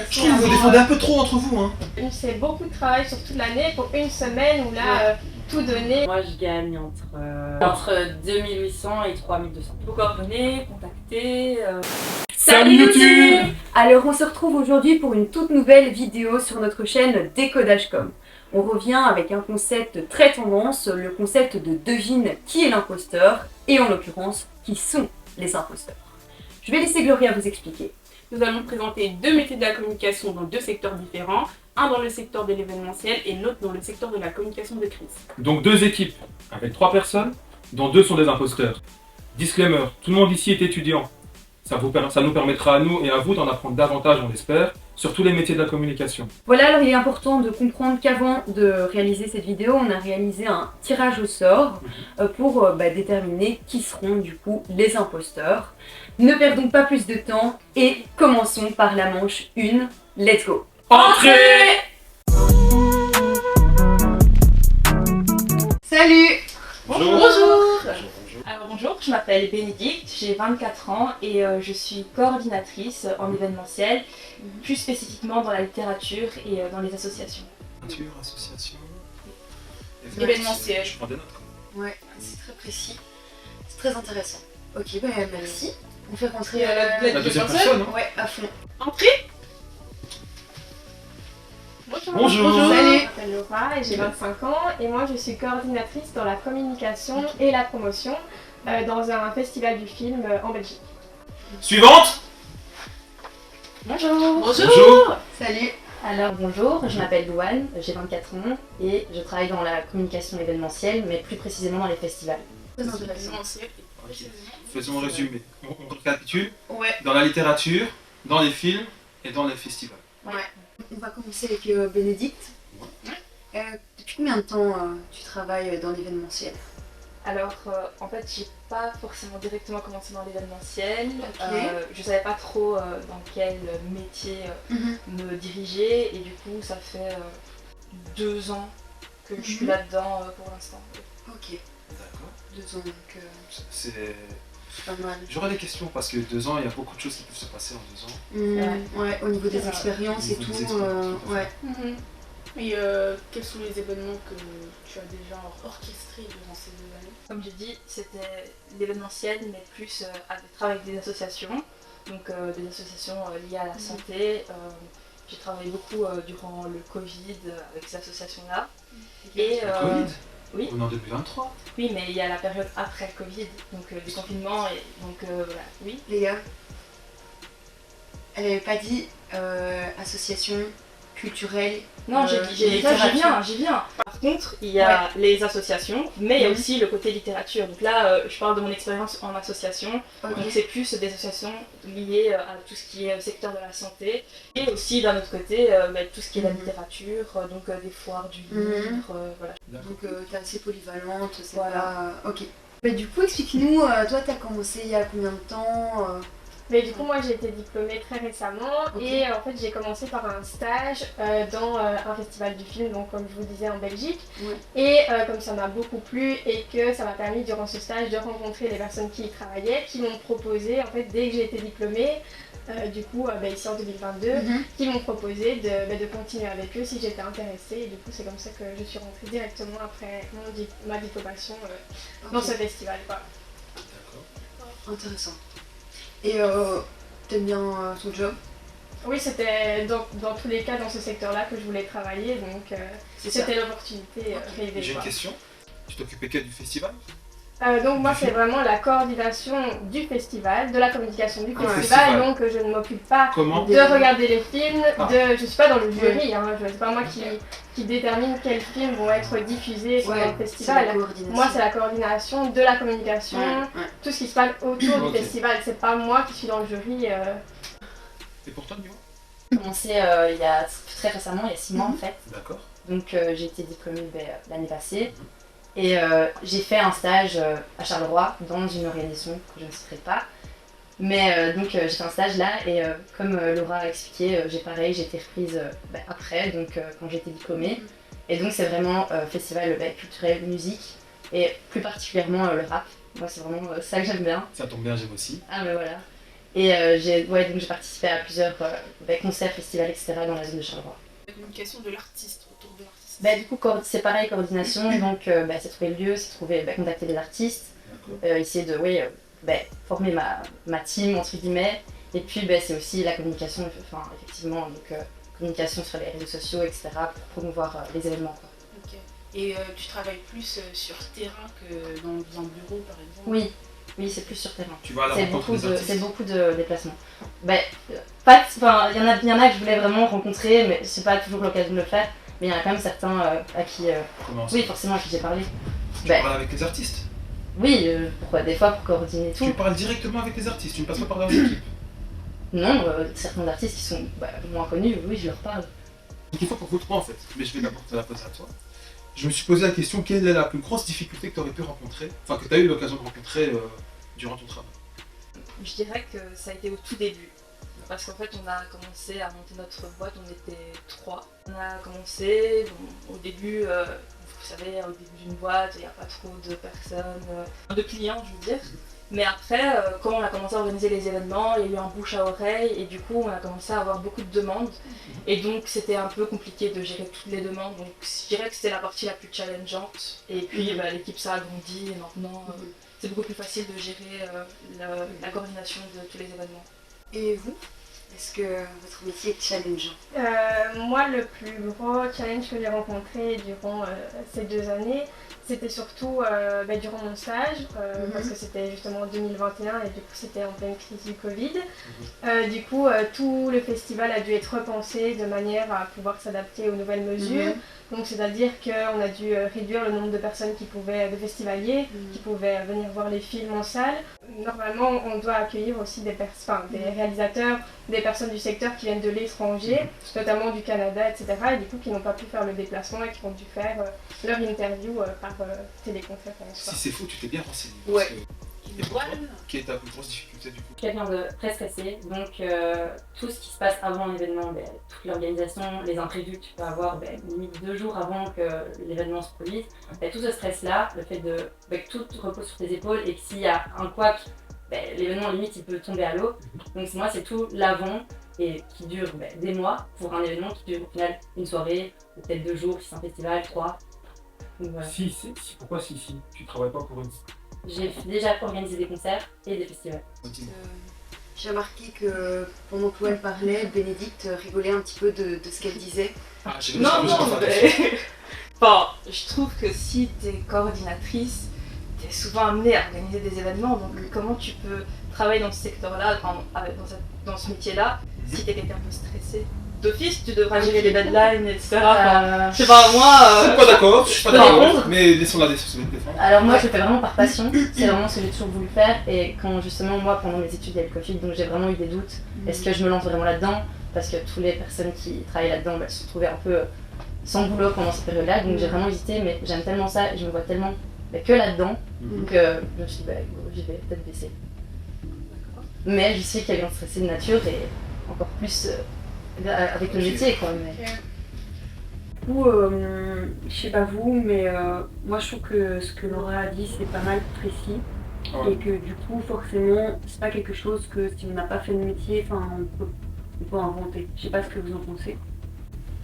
Je trouve que vous défendez un peu trop entre vous, hein. C'est beaucoup de travail sur toute l'année pour une semaine où là, tout donner. Moi, je gagne entre 2800 et 3200. Pour coordonner, contacter. Salut YouTube! Alors, on se retrouve aujourd'hui pour une toute nouvelle vidéo sur notre chaîne Décodage.com. On revient avec un concept très tendance, le concept de devine qui est l'imposteur, et en l'occurrence, qui sont les imposteurs. Je vais laisser Gloria vous expliquer. Nous allons présenter deux métiers de la communication dans deux secteurs différents, un dans le secteur de l'événementiel et l'autre dans le secteur de la communication de crise. Donc 2 équipes avec 3 personnes, dont 2 sont des imposteurs. Disclaimer, tout le monde ici est étudiant. Ça nous permettra à nous et à vous d'en apprendre davantage, on l'espère, sur tous les métiers de la communication. Voilà, alors il est important de comprendre qu'avant de réaliser cette vidéo, on a réalisé un tirage au sort pour déterminer qui seront du coup les imposteurs. Ne perdons pas plus de temps et commençons par la manche 1. Let's go! Entrez! Salut! Bonjour. Alors bonjour, je m'appelle Bénédicte, j'ai 24 ans et je suis coordinatrice en événementiel, plus spécifiquement dans la littérature et dans les associations. Littérature, association... Événementiel. Je prends des notes. Ouais, c'est très précis, c'est très intéressant. Ok, bah merci. On fait rentrer La deuxième personne, hein. Ouais, à fond. Entrée. Bonjour! Je Salut. m'appelle Laura et j'ai 25 ans et moi je suis coordinatrice dans la communication et la promotion dans un festival du film en Belgique. Suivante! Bonjour. Bonjour! Salut. Alors bonjour, je m'appelle Louane, j'ai 24 ans et je travaille dans la communication événementielle, mais plus précisément dans les festivals. Très intéressant. Événementiel. Faisons un résumé. On récapitule. Ouais, Dans la littérature, dans les films et dans les festivals. on va commencer avec Bénédicte. Depuis combien de temps tu travailles dans l'événementiel? Alors en fait, j'ai pas forcément directement commencé dans l'événementiel, Ok. je savais pas trop dans quel métier me diriger et du coup ça fait 2 ans que je suis là-dedans pour l'instant. Ok, D'accord. 2 ans, donc C'est... c'est pas mal. J'aurais des questions parce que 2 ans, il y a beaucoup de choses qui peuvent se passer en 2 ans. Ouais, au niveau des C'est ça. expériences Au et niveau tout, des expériences, tout à ouais. Et quels sont les événements que tu as déjà orchestrés durant ces 2 années? Comme j'ai dit, c'était l'événementiel, mais plus avec des associations, donc des associations liées à la santé. J'ai travaillé beaucoup durant le Covid avec ces associations-là. Et Le Covid? oui. On est en 2023. Oui, mais il y a la période après le Covid, donc du confinement, et donc voilà, oui. Les gars, elle avait pas dit association culturelle. Non, j'ai littérature. j'y viens. Par contre, il y a les associations, mais il y a aussi le côté littérature. Donc là, je parle de mon expérience en association. Ok. Donc c'est plus des associations liées à tout ce qui est secteur de la santé. Et aussi d'un autre côté, tout ce qui est la littérature, donc des foires du livre, voilà. Donc t'es assez polyvalente, c'est Voilà. pas... Ok. Mais du coup, explique-nous, toi t'as commencé il y a combien de temps Mais du coup moi j'ai été diplômée très récemment Ok. et en fait j'ai commencé par un stage dans un festival du film, donc comme je vous disais en Belgique. Ouais. Et comme ça m'a beaucoup plu et que ça m'a permis durant ce stage de rencontrer les personnes qui y travaillaient, qui m'ont proposé en fait dès que j'ai été diplômée, ici en 2022, qui m'ont proposé de continuer avec eux si j'étais intéressée, et du coup c'est comme ça que je suis rentrée directement après ma diplomation dans Ok. ce festival, quoi. D'accord. Intéressant. Et t'aimes bien ton job? Oui, c'était dans tous les cas dans ce secteur-là que je voulais travailler, donc C'est ça. c'était l'opportunité rêvée, J'ai une quoi. question. Tu t'occupais que du festival? Donc moi c'est vraiment la coordination du festival, de la communication du Ouais. festival, Festival. donc je ne m'occupe pas Comment? de regarder les films, Ah. je suis pas dans le jury, hein, c'est pas moi qui détermine quels films vont être diffusés pendant le C'est la festival. coordination. Moi c'est la coordination de la communication, Ouais. tout ce qui se passe autour Ok. du festival, c'est pas moi qui suis dans le jury. Et pour toi, Nio? J'ai commencé il y a très récemment, il y a 6 mois en fait. D'accord. Donc j'ai été diplômée l'année passée. Et j'ai fait un stage à Charleroi dans une organisation que je ne citerai pas. Mais donc j'ai fait un stage là et comme Laura a expliqué, j'ai été reprise après, donc quand j'étais diplômée. Et donc c'est vraiment festival culturel, musique et plus particulièrement le rap. Moi c'est vraiment ça que j'aime bien. Ça tombe bien, j'aime aussi. Ah mais voilà. Et donc j'ai participé à plusieurs concerts, festivals, etc. dans la zone de Charleroi. La communication de l'artiste, autour de l'artiste. Du coup, c'est pareil, coordination, donc c'est trouver le lieu, c'est trouver, contacter les artistes, essayer de former ma team, entre guillemets. Et puis c'est aussi la communication, effectivement, donc communication sur les réseaux sociaux, etc. pour promouvoir les événements. Quoi. Ok. Et tu travailles plus sur terrain que dans un bureau, par exemple? Oui, c'est plus sur terrain. Tu vas à la rencontre des artistes. C'est beaucoup de déplacements. Il y en a que je voulais vraiment rencontrer, mais c'est pas toujours l'occasion de le faire. Mais il y en a quand même certains à qui... oui, forcément, à qui j'ai parlé. Tu parles avec les artistes? Oui, des fois pour coordonner tout. Tu parles directement avec les artistes, tu ne passes pas par leurs équipes? Non, certains artistes qui sont moins connus, oui, je leur parle. Une question pour vous trois en fait, mais je vais d'abord te la poser à toi. Je me suis posé la question, quelle est la plus grosse difficulté que tu aurais pu rencontrer, enfin que tu as eu l'occasion de rencontrer durant ton travail? Je dirais que ça a été au tout début. Parce qu'en fait, on a commencé à monter notre boîte, on était 3. On a commencé, au début, vous savez, au début d'une boîte, il n'y a pas trop de personnes, de clients, je veux dire. Mais après, quand on a commencé à organiser les événements, il y a eu un bouche à oreille et du coup, on a commencé à avoir beaucoup de demandes. Et donc, c'était un peu compliqué de gérer toutes les demandes. Donc, je dirais que c'était la partie la plus challengeante. Et puis, l'équipe s'est agrandie et maintenant, c'est beaucoup plus facile de gérer la coordination de tous les événements. Et vous? Est-ce que votre métier est challengeant? Moi, le plus gros challenge que j'ai rencontré durant ces 2 années, c'était surtout durant mon stage, parce que c'était justement en 2021 et du coup c'était en pleine crise du Covid. Du coup, tout le festival a dû être repensé de manière à pouvoir s'adapter aux nouvelles mesures. Donc c'est-à-dire qu'on a dû réduire le nombre de personnes de festivaliers qui pouvaient venir voir les films en salle. Normalement, on doit accueillir aussi des réalisateurs, des personnes du secteur qui viennent de l'étranger, notamment du Canada, etc. Et du coup qui n'ont pas pu faire le déplacement et qui ont dû faire leur interview par téléconférence. Si c'est faux, tu t'es bien renseigné. Ouais. Et pour toi, quelle est ta plus grosse difficulté du coup? Quelqu'un de très stressé, donc tout ce qui se passe avant l'événement, toute l'organisation, les imprévus que tu peux avoir limite 2 jours avant que l'événement se produise, tout ce stress-là, le fait que tout repose sur tes épaules et que s'il y a un couac, l'événement limite il peut tomber à l'eau. Donc moi c'est tout l'avant et qui dure des mois pour un événement qui dure au final une soirée, peut-être 2 jours si c'est un festival, 3. Donc, voilà. Pourquoi si tu travailles pas pour une... J'ai déjà organisé des concerts et des festivals. J'ai remarqué que pendant que elle parlait, Bénédicte rigolait un petit peu de ce qu'elle disait. Non, mais... je trouve que si t'es coordinatrice, t'es souvent amenée à organiser des événements, donc comment tu peux travailler dans ce secteur-là, dans ce métier-là, si t'es quelqu'un un peu stressé? D'office, tu devras gérer les deadlines, etc. Je sais pas, moi... Je suis pas d'accord, mais laissons-la défendre. Alors moi, je le fais vraiment par passion, c'est vraiment ce que j'ai toujours voulu faire, et quand justement, moi, pendant mes études, il y a eu le Covid, donc j'ai vraiment eu des doutes. Est-ce que je me lance vraiment là-dedans? Parce que toutes les personnes qui travaillent là-dedans se sont trouvées un peu sans boulot pendant cette période-là, donc j'ai vraiment hésité, mais j'aime tellement ça, et je me vois tellement que là-dedans, que je me suis dit, j'y vais peut-être baisser. Mais je sais quelqu'un stressé de nature, et encore plus... avec le métier quoi. Du coup, je sais pas vous, mais moi je trouve que ce que Laura a dit c'est pas mal précis. Et que du coup forcément c'est pas quelque chose que si on n'a pas fait le métier, on peut inventer. Je sais pas ce que vous en pensez.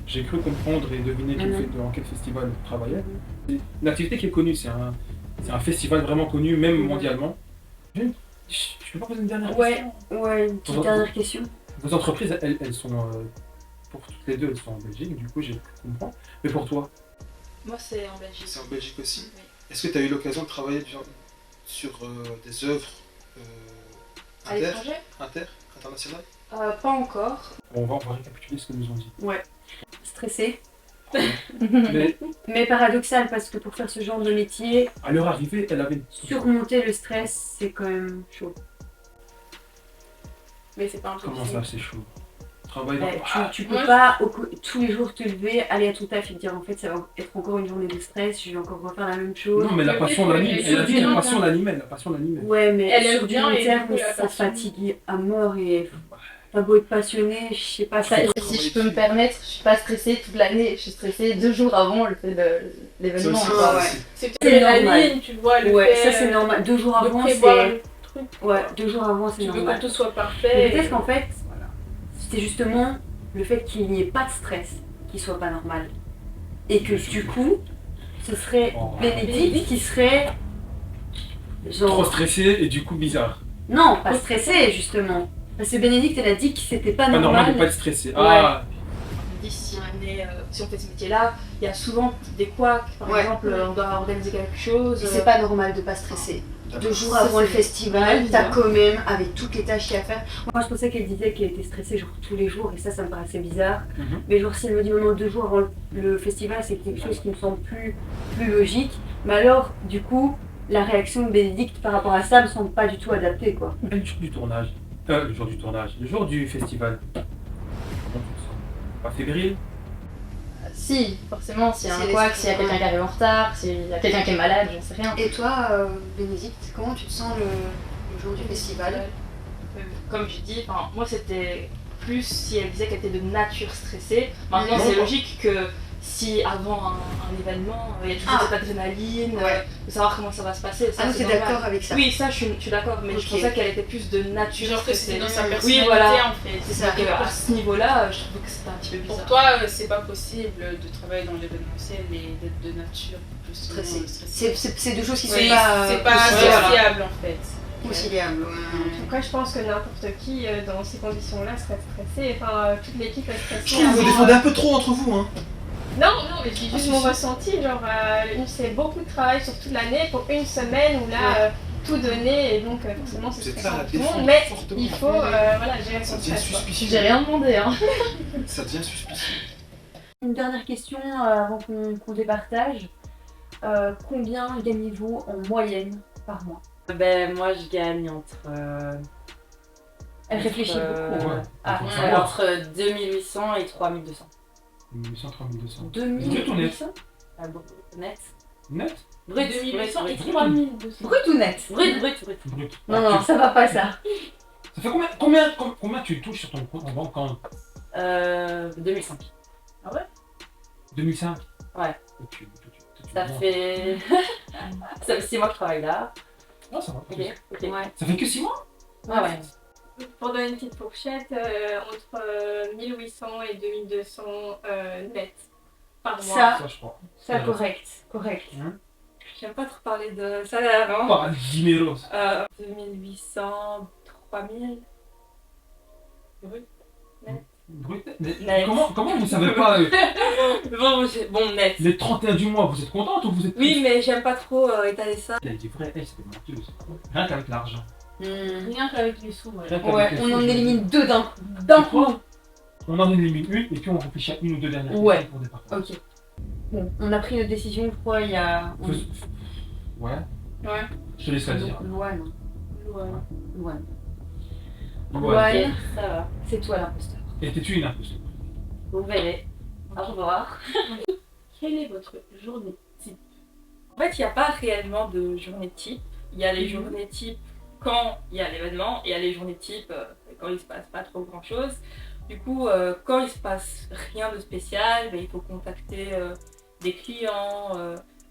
J'ai cru comprendre et deviner dans quel festival vous travaillez. Une activité qui est connue, c'est un festival vraiment connu, même mondialement. Je peux pas poser une dernière question? Ouais, une petite dernière question. Vos entreprises, elles sont, pour toutes les deux, elles sont en Belgique, du coup j'ai pu comprendre. Mais pour toi? Moi c'est en Belgique. C'est en Belgique aussi? Oui. Est-ce que tu as eu l'occasion de travailler sur des œuvres À l'étranger? internationales? Pas encore. On va récapituler ce que nous ont dit. Ouais. Stressé. Mais Mais paradoxal parce que pour faire ce genre de métier, à leur arrivée, elle avait... surmonter le stress, c'est quand même chaud. Mais c'est pas un Comment ça, c'est chaud? Travailler Tu peux pas tous les jours te lever, aller à ton taf et te dire en fait ça va être encore une journée de stress, je vais encore refaire la même chose. Non mais la passion l'anime, elle a dit la passion l'animait. Ouais mais elle sur du bien long et terme du coup, la ça passion. fatigue à mort et t'as beau être passionné, je sais pas ça. Si je peux me permettre, je suis pas stressée toute l'année, je suis stressée 2 jours avant l'événement. C'est C'est la normal. ligne, tu vois, le Ouais, fait, ça c'est normal. 2 jours de avant prévoir c'est... le truc. Ouais, 2 jours avant, c'est Tu veux normal. que tout soit Mais parfait. peut-être qu'en fait, c'est justement le fait qu'il n'y ait pas de stress qui soit pas normal. Et que du coup, ce serait Oh. Bénédicte qui serait Trop genre... stressé et du coup bizarre. Non, pas stressée justement. Parce que Bénédicte, elle a dit que c'était pas Pas normal de normal. pas être stressé. Ah, Si on fait ce métier-là, il y a souvent des couacs. Par Ouais. exemple, on doit organiser quelque chose. Et c'est pas normal de pas stresser. 2 jours Ça, avant le c'est festival, bizarre. t'as quand même, avec toutes les tâches qu'il y a à faire. Moi, je pensais qu'elle disait qu'elle était stressée genre tous les jours et ça me paraissait bizarre. Mhm. Mais genre si elle me dit maintenant 2 jours avant le festival, c'est quelque chose qui me semble plus logique. Mais alors, du coup, la réaction de Bénédicte par rapport à ça me semble pas du tout adaptée quoi. le jour du tournage. Le jour du tournage. Le jour du festival. Comment tu te sens? Pas fébrile? Si, forcément, s'il y a Si un les- couac, s'il y a quelqu'un qui arrive en retard, s'il y a quelqu'un qui est malade, j'en sais rien. Et toi, Bénédicte, comment tu te sens le jour du festival? Comme je dis, moi c'était plus si elle disait qu'elle était de nature stressée. Maintenant c'est logique que si avant un événement, il y a toujours cette adrénaline, Ouais. de savoir comment ça va se passer. Ça, Ah non, c'est t'es normal. d'accord avec ça? Oui, ça je suis d'accord, mais Ok. je pensais qu'elle était plus de nature Genre que c'est stressée. dans sa Oui, personnalité voilà. en fait. C'est ça, que à ce niveau-là, je trouve que c'était un petit peu bizarre. Pour toi, c'est pas possible de travailler dans l'événementiel et d'être de nature plus Stressé. stressée. C'est 2 choses qui Oui, sont pas c'est pas conciliables. associable en fait. Conciliables, Après, je pense que n'importe qui dans ces conditions-là serait stressé. Enfin, toute l'équipe est stressée. Je trouve que vous avant, défendez un peu trop entre vous, hein. Non, mais je dis juste mon ressenti. Genre, c'est beaucoup de travail sur toute l'année pour une semaine où là, tout donner et donc forcément c'est Vous êtes stressant là à pour tout le défendre monde. Mais fortement. il faut voilà, gérer Ça son devient stress. quoi. suspicieux. J'ai rien demandé, hein. Ça devient suspicieux. Une dernière question avant qu'on départage. Combien gagnez-vous en moyenne par mois? Ben, moi, je gagne entre. Elle réfléchit beaucoup. Ouais. Ah, Entre- ouais. Entre 2800 et 3200. 1800, 3200. 2800 Ah bon, net. Net? Brut, 2800 et brut, 3200. Brut ou net? brut, brut, brut. Brut. Non, Ah, non, ça va pas ça. Ça fait combien tu touches sur ton compte en banque quand 2005. 2005? Ouais. Tu Ça fait. Ça fait 6 mois que je travaille là. Ah, ça va. Ok, ok. Ouais. Ça fait que 6 mois? Ouais, ouais. Pour donner une petite fourchette, entre 1800 et 2200 net par mois. Ça, Ça, je crois. ça correct. J'aime pas trop parler de salaire, hein. Par dineros. 2800, 3000. Brut. Mais Net. comment vous savez pas Bon, net. les 31 du mois, vous êtes contente ou vous êtes Oui, mais j'aime pas trop étaler ça. Elle dit vrai, elle c'était menteuse. Rien qu'avec l'argent. Rien qu'avec les sous, ouais. Rien qu'avec Ouais, les on sous, en je- élimine 2 d'un coup. On en élimine une et puis on réfléchit à une ou deux dernières Ouais. questions pour départager. Ok. Bon, on a pris notre décision, je crois, il y a... Ouais. Ouais. Je te laisse la dire. Louane. Ouais. Louane. Ouais. Louane, Ça va. c'est toi l'imposteur. Étais-tu une imposture? Vous verrez. Au revoir. Quelle est votre journée type? En fait, il n'y a pas réellement de journée type. Il y a les journées type quand il y a l'événement, et il y a les journées type quand il se passe pas trop grand chose. Du coup, quand il se passe rien de spécial, ben, il faut contacter des clients,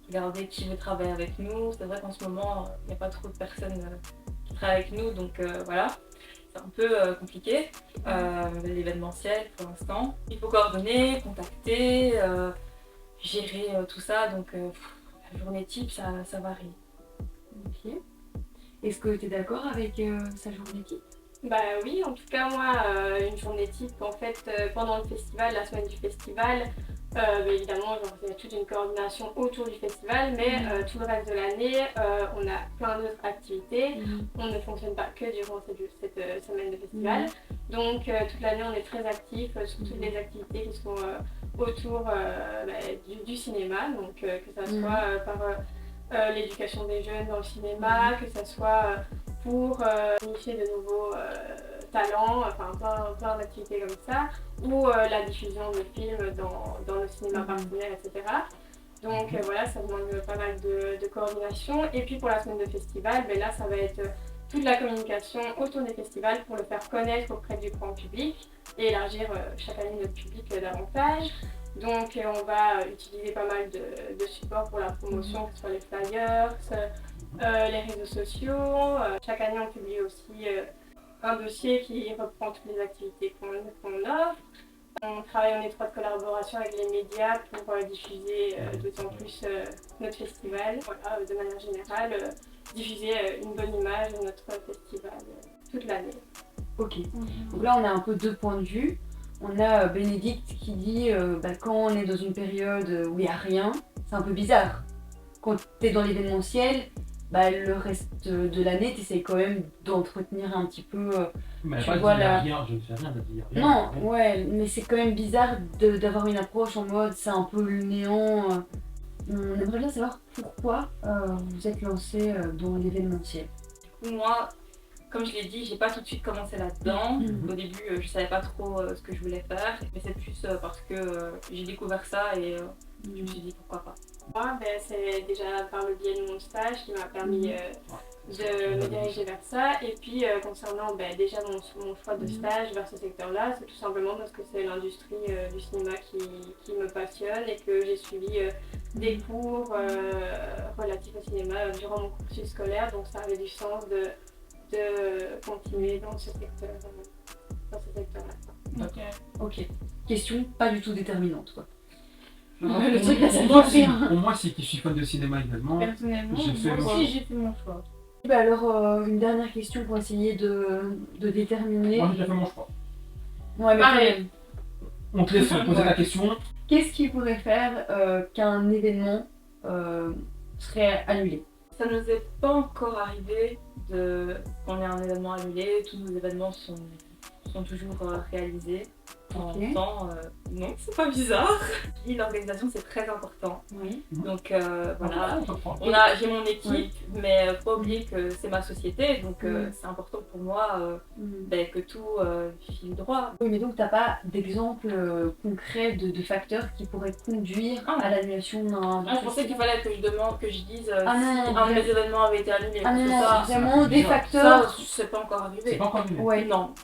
regarder qui veut travailler avec nous. C'est vrai qu'en ce moment, il n'y a pas trop de personnes qui travaillent avec nous, donc voilà. C'est un peu compliqué, l'événementiel pour l'instant. Il faut coordonner, contacter, gérer tout ça, donc la journée type, ça varie. Ok. Est-ce que tu es d'accord avec sa journée type? Bah oui, en tout cas moi, une journée type, en fait, pendant le festival, la semaine du festival, évidemment, genre, il y a toute une coordination autour du festival, mais tout le reste de l'année, on a plein d'autres activités. On ne fonctionne pas que durant cette semaine de festival. Donc toute l'année, on est très actifs sur toutes les activités qui sont autour du cinéma, donc que ça soit par l'éducation des jeunes dans le cinéma, que ça soit pour initier de nouveaux talents, enfin plein d'activités comme ça, ou la diffusion de films dans le cinéma partenaire, etc. Donc voilà, ça demande pas mal de coordination. Et puis pour la semaine de festival, là ça va être toute la communication autour des festivals pour le faire connaître auprès du grand public et élargir chaque année notre public davantage. Donc on va utiliser pas mal de supports pour la promotion, que ce soit les flyers, Les réseaux sociaux. Chaque année, on publie aussi un dossier qui reprend toutes les activités qu'on offre. On travaille en étroite collaboration avec les médias pour diffuser d'autant plus notre festival. Voilà, de manière générale, diffuser une bonne image de notre festival toute l'année. Ok. Donc là, on a un peu deux points de vue. On a Bénédicte qui dit quand on est dans une période où il n'y a rien, c'est un peu bizarre. Quand tu es dans l'événementiel, le reste de l'année, tu essaies quand même d'entretenir un petit peu. Mais Tu pas vois dit la- rien, je ne fais rien de dire rien. Non, ouais, mais c'est quand même bizarre d'avoir une approche en mode c'est un peu le néant. On aimerait bien savoir pourquoi vous êtes lancé dans l'événementiel. Moi, comme je l'ai dit, j'ai pas tout de suite commencé là-dedans. Mhm. Au début, je savais pas trop ce que je voulais faire, mais c'est plus parce que j'ai découvert ça et je me suis dit pourquoi pas. Moi, c'est déjà par le biais de mon stage qui m'a permis de me diriger vers ça. Et puis, concernant déjà mon choix de stage vers ce secteur-là, c'est tout simplement parce que c'est l'industrie du cinéma qui me passionne et que j'ai suivi des cours relatifs au cinéma durant mon cursus scolaire. Donc, ça avait du sens de continuer dans ce secteur-là. Ok. Question pas du tout déterminante quoi. Le truc là, ça pour moi, fait si, rien. pour moi, si je suis fan de cinéma également, Personnellement, J'ai fait moi mon aussi choix. j'ai fait mon choix. Alors, une dernière question pour essayer de déterminer. moi j'ai déjà fait mon choix. Ouais, mais quand Pareil. même. On te laisse poser la question. Qu'est-ce qui pourrait faire qu'un événement serait annulé? Ça nous est pas encore arrivé qu'on ait un événement annulé. Tous nos événements sont toujours réalisés. En Ok. même temps, non, c'est pas bizarre. Et l'organisation, c'est très important. Oui. Donc voilà. On te prend. J'ai mon équipe, mais faut pas oublier que c'est ma société, donc c'est important pour moi que tout file droit. Oui, mais donc t'as pas d'exemple concret de facteurs qui pourraient conduire Ah. à l'annulation d'un. Je pensais qu'il fallait que je dise Ah non, si non, un de mes événements avait été annulé. Ah parce non, que non, ça, vraiment des ça, ça, facteurs. c'est pas encore C'est arrivé. pas encore annulé. Ouais. Non.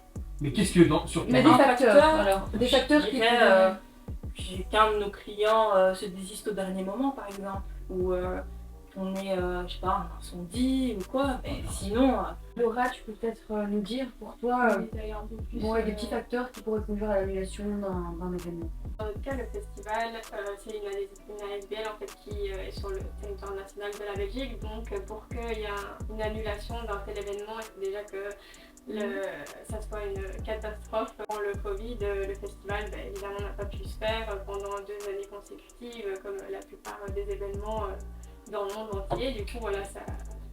Mais qu'est-ce que sur Mais des Un facteurs, facteur, alors. Des facteurs Je qui dirais, pourraient. qu'un de nos clients se désiste au dernier moment, par exemple, ou qu'on ait, je sais pas, un incendie ou quoi, mais sinon... Laura, tu peux peut-être nous dire pour toi des petits facteurs qui pourraient conduire à l'annulation d'un événement. Dans notre cas, le festival, c'est une ASBL en fait, qui est sur le territoire national de la Belgique. Donc, pour qu'il y ait une annulation d'un tel événement, il faut déjà que ça soit une catastrophe. Pendant le Covid, le festival, évidemment, n'a pas pu se faire pendant 2 années consécutives, comme la plupart des événements dans le monde entier. Du coup, voilà,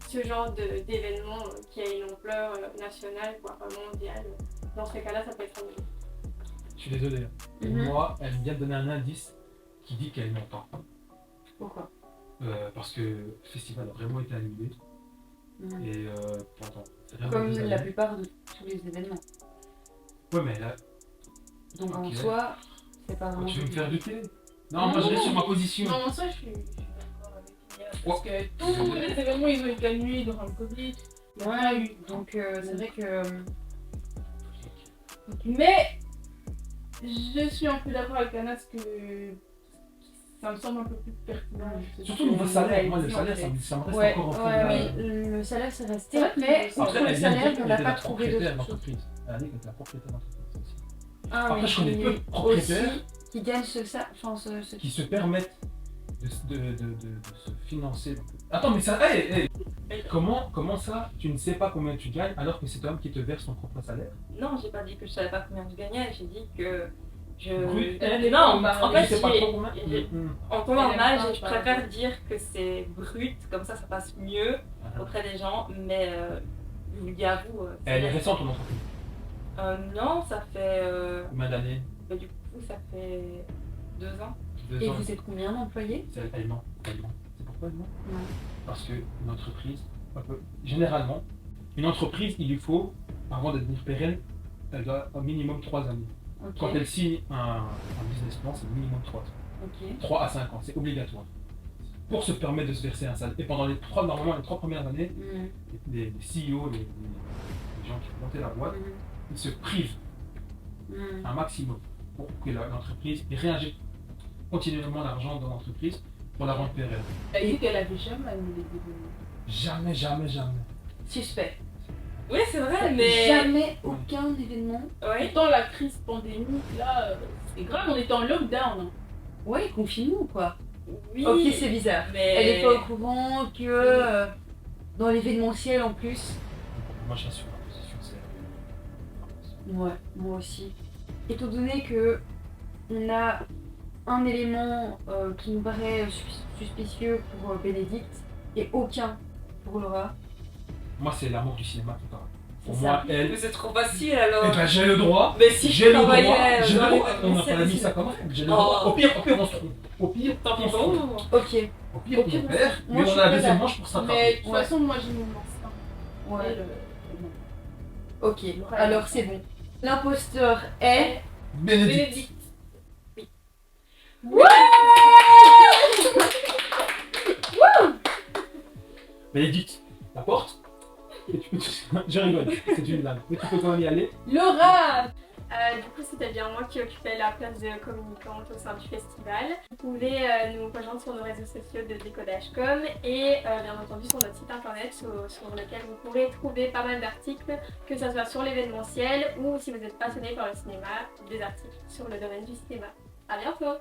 ce genre d'événement qui a une ampleur nationale, voire mondiale, dans ce cas-là, ça peut être annulé. Je suis désolé. Pour moi, elle vient de donner un indice qui dit qu'elle m'entend. Pourquoi? Parce que le festival a vraiment été annulé. Et pendant vraiment Comme des la années. plupart de tous les événements. Ouais, mais là, Donc en Ok. soi, c'est pas vraiment. tu veux me faire douter? Non, moi je reste sur ma position. Non, ça je suis d'accord avec Mia, parce que tous les événements ils ont été annulés durant le Covid. Il y en a eu. Donc c'est vrai que. Mais je suis un peu d'accord avec Anas que ça me semble un peu plus pertinent. Surtout niveau salaire, moi le salaire ça me reste Ouais, encore en fond. mais le salaire c'est resté. C'est vrai que Mais c'est- entre Après, le elle vient de salaire, dire on qu'elle n'a était pas la trouvé propriétaire d'autre chose. d'entreprise. Elle a dit qu'elle était la propriétaire d'entreprise aussi. Ah, Après, oui, je connais qui- peu de propriétaires aussi, qui gagnent ce qui se permettent de se financer. Attends, mais ça, comment ça, tu ne sais pas combien tu gagnes alors que c'est toi-même qui te verse ton propre salaire? Non, j'ai pas dit que je savais pas combien je gagnais, j'ai dit que Brut. Non, en Tu fait, sais pas trop combien? en temps normal, Elle aime je pas préfère parler. dire que c'est brut, comme ça passe mieux auprès des gens, mais je vous le dis à vous. Elle est récente ton entreprise. Non, ça fait. Combien d'années? Du coup, ça fait 2 ans. 2 Et ans. vous êtes combien d'employés? C'est allemand. C'est pourquoi allemand? Ouais. Parce qu'une entreprise, généralement, une entreprise, il lui faut, avant de devenir pérenne, elle doit au minimum 3 années. Ok. Quand elle signe un business plan, c'est minimum 3 ans. Ok. 3 à 5 ans, c'est obligatoire. Pour se permettre de se verser un salaire. Et pendant normalement les 3 premières années, les CEO, les gens qui font monter la boîte, ils se privent un maximum pour que l'entreprise réinjecte continuellement l'argent dans l'entreprise pour la rendre pérenne. Elle a dit qu'elle avait jamais annulé des événements. Jamais, jamais, jamais. Suspect. Oui, c'est vrai, mais. Jamais aucun événement. Ouais. Pourtant, la crise pandémique, là, c'est grave, on était en lockdown. Ouais, confinement quoi. Oui. Ok, c'est bizarre. Mais. Elle est pas au courant que dans l'événementiel en plus. Moi, je suis sur ma position, c'est. Ouais, moi aussi. Étant donné que on a un élément qui nous paraît suspicieux pour Bénédicte et aucun pour Laura. Moi, c'est l'amour du cinéma qui parle. Pour C'est moi, ça. elle. Mais c'est trop facile alors. Eh ben, j'ai le droit. Mais si J'ai je le droit. travaillais J'ai le dans les droit. On n'a pas événementiels, mis ça comme règle. J'ai le Oh. droit. Au pire, on se trompe. Au pire, tant pis on se pour trompe. vous. Ok. Au pire, Au pire, on perd. moi, Mais je on suis a la pas deuxième d'accord. manche pour se rattraper. Mais de toute Ouais. façon, moi j'ai mon instinct. Ouais. Et le- Ok, alors c'est bon. L'imposteur est. Bénédicte. Bénédicte. Bénédicte, la porte. Et tu peux... Je rigole, c'est une blague. Mais tu peux quand même y aller. Laura. Du coup, c'était bien moi qui occupais la place de communicante au sein du festival. Vous pouvez nous rejoindre sur nos réseaux sociaux de Décodage.com et bien entendu sur notre site internet sur lequel vous pourrez trouver pas mal d'articles, que ce soit sur l'événementiel ou si vous êtes passionné par le cinéma, des articles sur le domaine du cinéma. À bientôt!